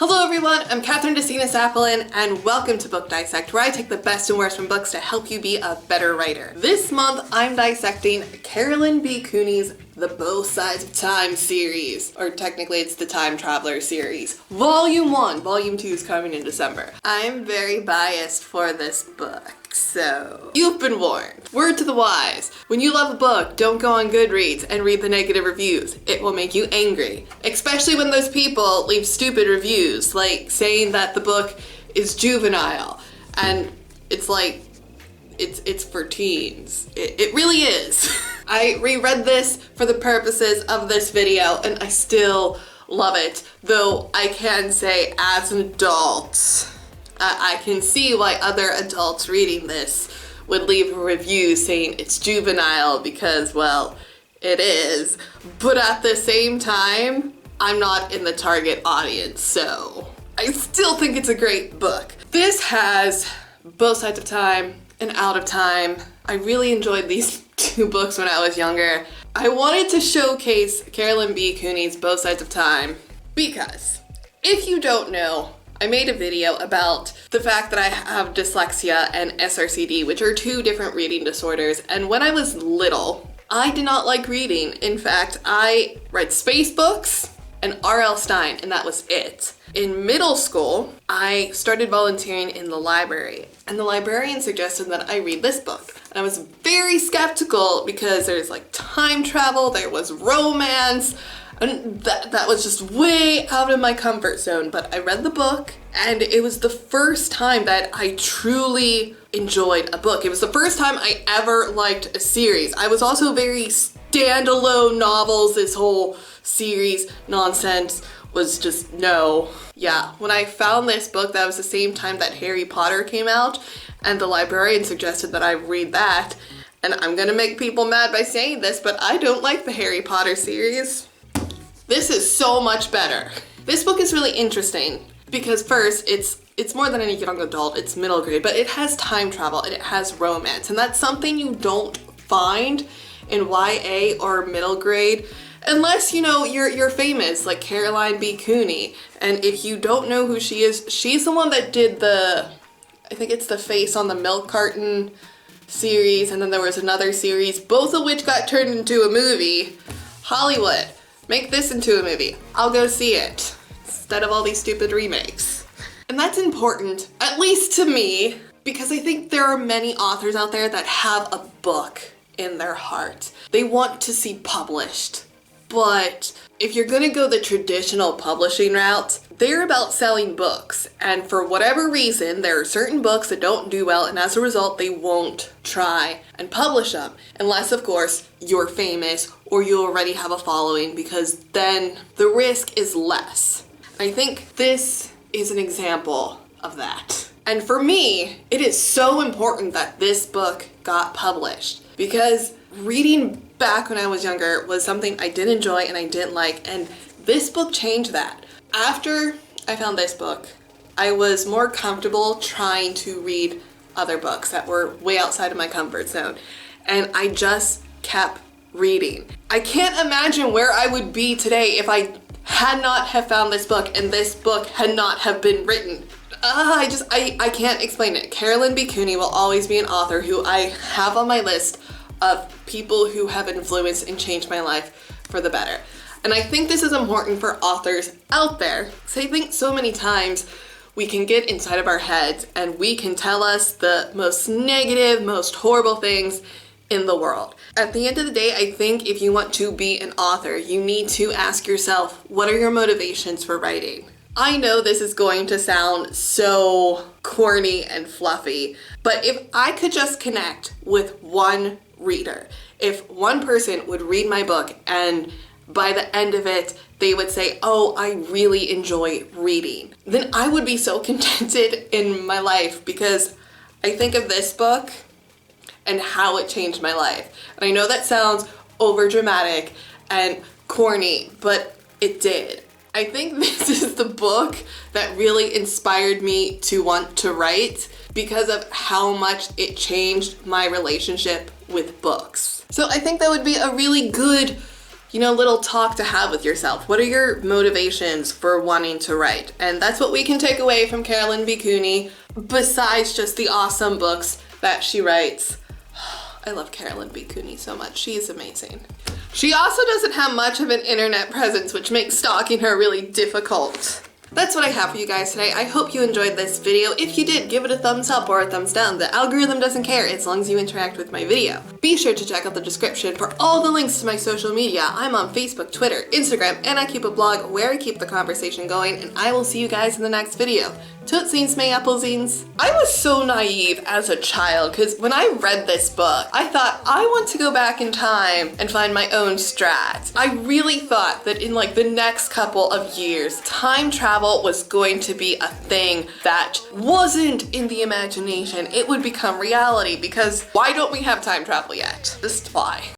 Hello everyone, I'm Kathryn and welcome to Book Dissect, where I take the best and worst from books to help you be a better writer. This month, I'm dissecting Kathryn B. Cooney's The Both Sides of Time series, or technically it's the Time Traveler series. Volume 1, Volume 2 is coming in December. I'm very biased for this book. So, you've been warned. Word to the wise. When you love a book, don't go on Goodreads and read the negative reviews. It will make you angry. Especially when those people leave stupid reviews, like saying that the book is juvenile. And it's like, it's for teens. It really is. I reread this for the purposes of this video, and I still love it. Though I can say, as an adult, I can see why other adults reading this would leave a review saying it's juvenile because, well, it is. But at the same time, I'm not in the target audience, so I still think it's a great book. This has Both Sides of Time and Out of Time. I really enjoyed these two books when I was younger. I wanted to showcase Kathryn B. Cooney's Both Sides of Time because, if you don't know, I made a video about the fact that I have dyslexia and SRCD, which are two different reading disorders, and when I was little, I did not like reading. In fact, I read space books and R.L. Stine, and that was it. In middle school, I started volunteering in the library, and the librarian suggested that I read this book. And I was very skeptical because there's like time travel, there was romance, and that was just way out of my comfort zone. But I read the book, and it was the first time that I truly enjoyed a book. It was the first time I ever liked a series. I was also very standalone novels, this whole series nonsense was just no. Yeah, when I found this book, that was the same time that Harry Potter came out, and the librarian suggested that I read that. And I'm gonna make people mad by saying this, but I don't like the Harry Potter series. This is so much better. This book is really interesting because first, it's more than any young adult, it's middle grade, but it has time travel and it has romance, and that's something you don't find in YA or middle grade unless, you know, you're famous like Kathryn B. Cooney. And if you don't know who she is, she's the one that did I think it's the Face on the Milk Carton series, and then there was another series, both of which got turned into a movie. Hollywood, make this into a movie. I'll go see it instead of all these stupid remakes. And that's important, at least to me, because I think there are many authors out there that have a book in their heart they want to see published. But if you're gonna go the traditional publishing route, they're about selling books. And for whatever reason, there are certain books that don't do well, and as a result, they won't try and publish them. Unless, of course, you're famous or you already have a following, because then the risk is less. I think this is an example of that. And for me, it is so important that this book got published, because reading back when I was younger was something I did enjoy and I didn't like, and this book changed that. After I found this book, I was more comfortable trying to read other books that were way outside of my comfort zone, and I just kept reading. I can't imagine where I would be today if I had not have found this book and this book had not have been written. I can't explain it. Kathryn B. Cooney will always be an author who I have on my list of people who have influenced and changed my life for the better. And I think this is important for authors out there, because I think so many times we can get inside of our heads and we can tell us the most negative, most horrible things in the world. At the end of the day, I think if you want to be an author, you need to ask yourself, what are your motivations for writing? I know this is going to sound so corny and fluffy, but if I could just connect with one reader, if one person would read my book and by the end of it they would say, oh, I really enjoy reading, then I would be so contented in my life, because I think of this book and how it changed my life. And I know that sounds over dramatic and corny, but it did. I think this is the book that really inspired me to want to write because of how much it changed my relationship with books. So I think that would be a really good little talk to have with yourself. What are your motivations for wanting to write? And that's what we can take away from Kathryn B. Cooney, besides just the awesome books that she writes. I love Kathryn B. Cooney so much. She is amazing. She also doesn't have much of an internet presence, which makes stalking her really difficult. That's what I have for you guys today. I hope you enjoyed this video. If you did, give it a thumbs up or a thumbs down. The algorithm doesn't care as long as you interact with my video. Be sure to check out the description for all the links to my social media. I'm on Facebook, Twitter, Instagram, and I keep a blog where I keep the conversation going, and I will see you guys in the next video. Tootsies, may applezines. I was so naive as a child because when I read this book, I thought I want to go back in time and find my own strats. I really thought that in like the next couple of years, time travel was going to be a thing that wasn't in the imagination. It would become reality because why don't we have time travel yet? Just why?